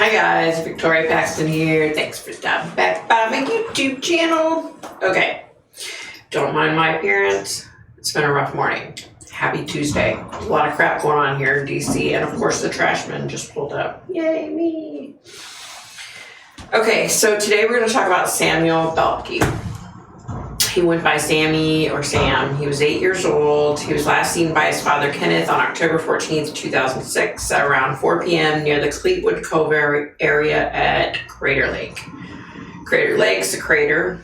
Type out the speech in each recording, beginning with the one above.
Hi guys, Victoria Paxton here. Thanks for stopping back by my YouTube channel. Okay, don't mind my appearance. It's been a rough morning. Happy Tuesday. A lot of crap going on here in DC, and of course the trashman just pulled up. Yay, me. Okay, so today we're going to talk about Samuel Boehlke. He went by Sammy or Sam. He was 8 years old. He was last seen by his father Kenneth on October 14th, 2006 at around 4 p.m. near the Cleetwood Cove area at Crater Lake. Crater Lake's a crater,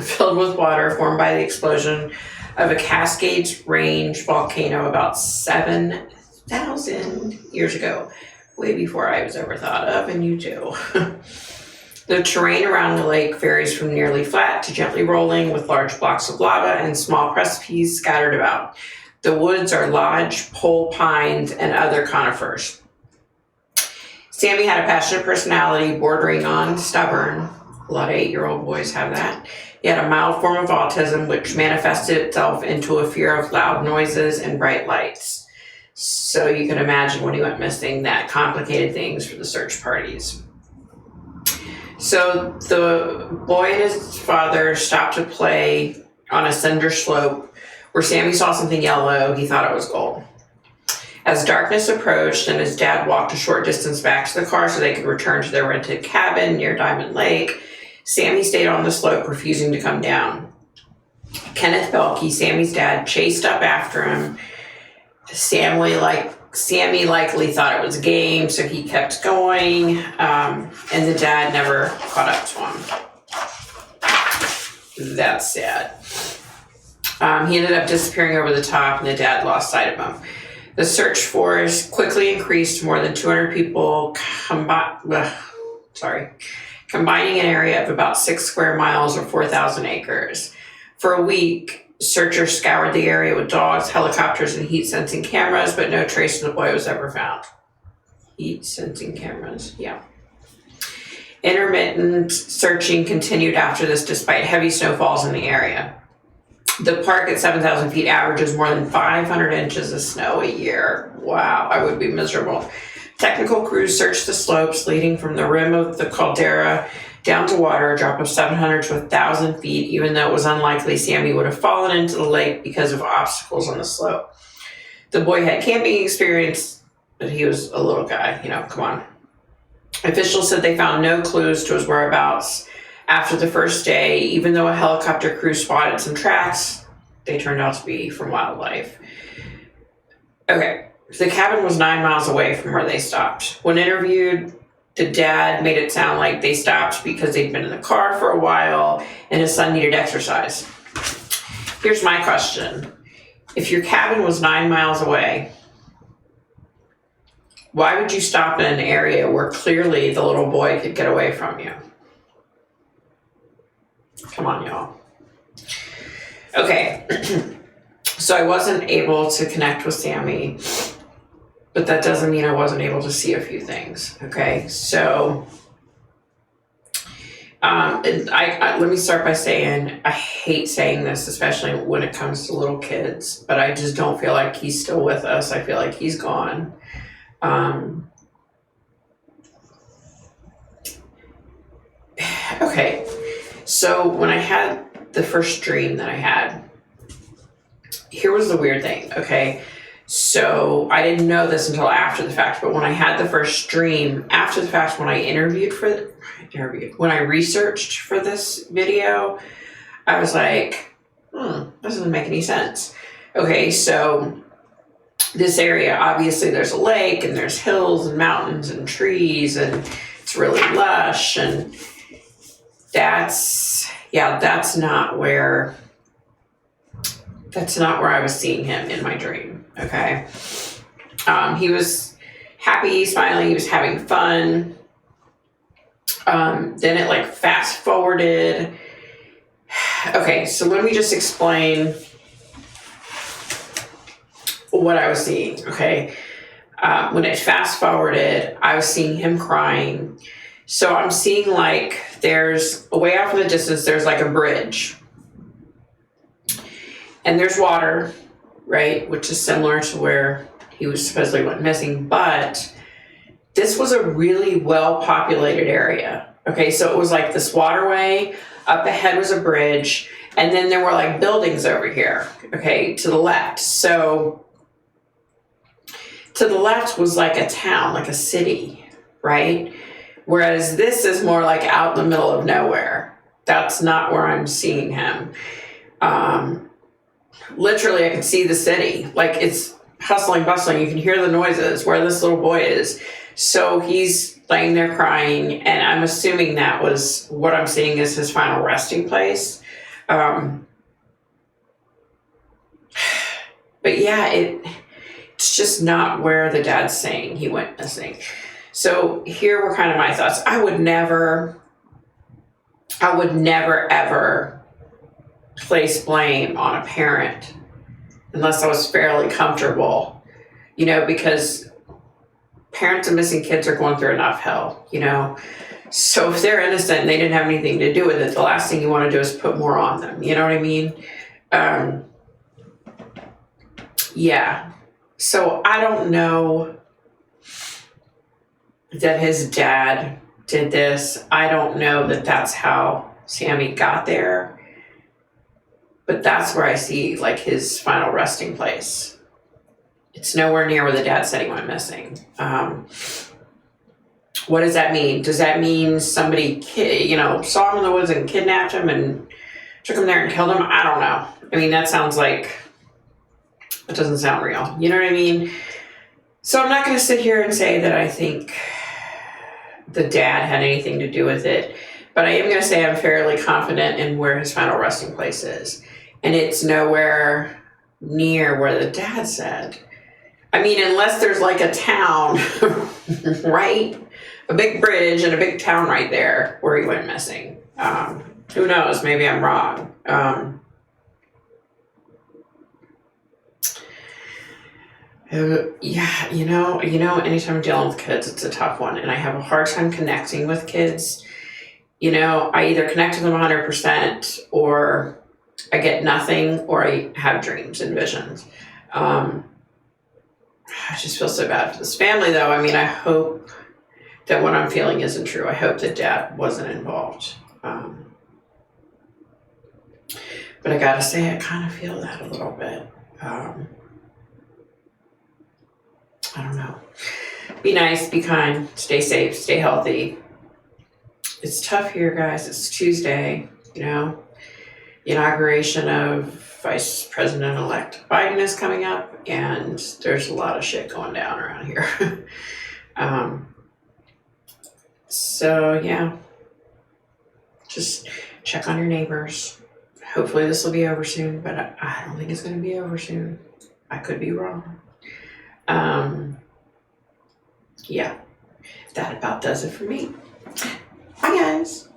filled with water formed by the explosion of a Cascades Range volcano about 7,000 years ago, way before I was ever thought of, and you too. The terrain around the lake varies from nearly flat to gently rolling with large blocks of lava and small precipices scattered about. The woods are lodge, pole pines, and other conifers. Sammy had a passionate personality bordering on stubborn. A lot of 8-year-old boys have that. He had a mild form of autism, which manifested itself into a fear of loud noises and bright lights. So you can imagine when he went missing, that complicated things for the search parties. So the boy and his father stopped to play on a cinder slope where Sammy saw something yellow. He thought it was gold. As darkness approached and his dad walked a short distance back to the car so they could return to their rented cabin near Diamond Lake, Sammy stayed on the slope, refusing to come down. Kenneth Boehlke, Sammy's dad, chased up after him. Sammy likely thought it was a game, so he kept going, and the dad never caught up to him. That's sad. He ended up disappearing over the top, and the dad lost sight of him. The search force quickly increased to more than 200 people, combining an area of about 6 square miles or 4,000 acres. For a week, searchers scoured the area with dogs, helicopters, and heat-sensing cameras, but no trace of the boy was ever found. Heat-sensing cameras, yeah. Intermittent searching continued after this despite heavy snowfalls in the area. The park at 7,000 feet averages more than 500 inches of snow a year. Wow, I would be miserable. Technical crews searched the slopes leading from the rim of the caldera down to water, a drop of 700 to 1,000 feet, even though it was unlikely Sammy would have fallen into the lake because of obstacles on the slope. The boy had camping experience, but he was a little guy, come on. Officials said they found no clues to his whereabouts after the first day, even though a helicopter crew spotted some tracks. They turned out to be from wildlife. Okay, the cabin was 9 miles away from where they stopped. When interviewed, the dad made it sound like they stopped because they'd been in the car for a while and his son needed exercise. Here's my question. If your cabin was 9 miles away, why would you stop in an area where clearly the little boy could get away from you? Come on, y'all. Okay, so I wasn't able to connect with Sammy, but that doesn't mean I wasn't able to see a few things, okay? So, let me start by saying, I hate saying this, especially when it comes to little kids, but I just don't feel like he's still with us. I feel like he's gone. Okay, so when I had the first dream that I had, here was the weird thing, okay? So I didn't know this until after the fact, but when I had the first dream, after the fact, when I when I researched for this video, I was like, that doesn't make any sense. Okay, so this area, obviously there's a lake and there's hills and mountains and trees and it's really lush, and that's not where I was seeing him in my dream, okay? He was happy, smiling, he was having fun. Then it fast forwarded. Okay, so let me just explain what I was seeing, okay? When it fast forwarded, I was seeing him crying. So I'm seeing there's way off in the distance, there's a bridge. And there's water, right? Which is similar to where he was supposedly went missing, but this was a really well-populated area. Okay, so it was like this waterway, up ahead was a bridge, and then there were like buildings over here, okay, to the left. So to the left was like a town, like a city, right? Whereas this is more like out in the middle of nowhere. That's not where I'm seeing him. Literally, I can see the city. Like, it's hustling, bustling. You can hear the noises where this little boy is. So he's laying there crying, and I'm assuming that was what I'm seeing is his final resting place. But yeah, it's just not where the dad's saying he went missing. So here were kind of my thoughts. I would never ever place blame on a parent unless I was fairly comfortable, because parents of missing kids are going through enough hell, So if they're innocent and they didn't have anything to do with it, the last thing you want to do is put more on them. You know what I mean? Yeah. So I don't know that his dad did this. I don't know that that's how Sammy got there. But that's where I see like his final resting place. It's nowhere near where the dad said he went missing. What does that mean? Does that mean somebody, saw him in the woods and kidnapped him and took him there and killed him? I don't know. I mean, that sounds like, it doesn't sound real. You know what I mean? So I'm not going to sit here and say that I think the dad had anything to do with it. But I am going to say I'm fairly confident in where his final resting place is. And it's nowhere near where the dad said. I mean, unless there's like a town, right? A big bridge and a big town right there where he went missing. Who knows? Maybe I'm wrong. Yeah, anytime I'm dealing with kids, it's a tough one. And I have a hard time connecting with kids. I either connect with them 100% or I get nothing, or I have dreams and visions. I just feel so bad for this family, though. I mean, I hope that what I'm feeling isn't true. I hope that dad wasn't involved. But I gotta say, I kind of feel that a little bit. I don't know. Be nice, be kind, stay safe, stay healthy. It's tough here, guys. It's Tuesday, The inauguration of Vice President-elect Biden is coming up, and there's a lot of shit going down around here. So, yeah. Just check on your neighbors. Hopefully this will be over soon, but I don't think it's going to be over soon. I could be wrong. Yeah. That about does it for me. Bye, guys.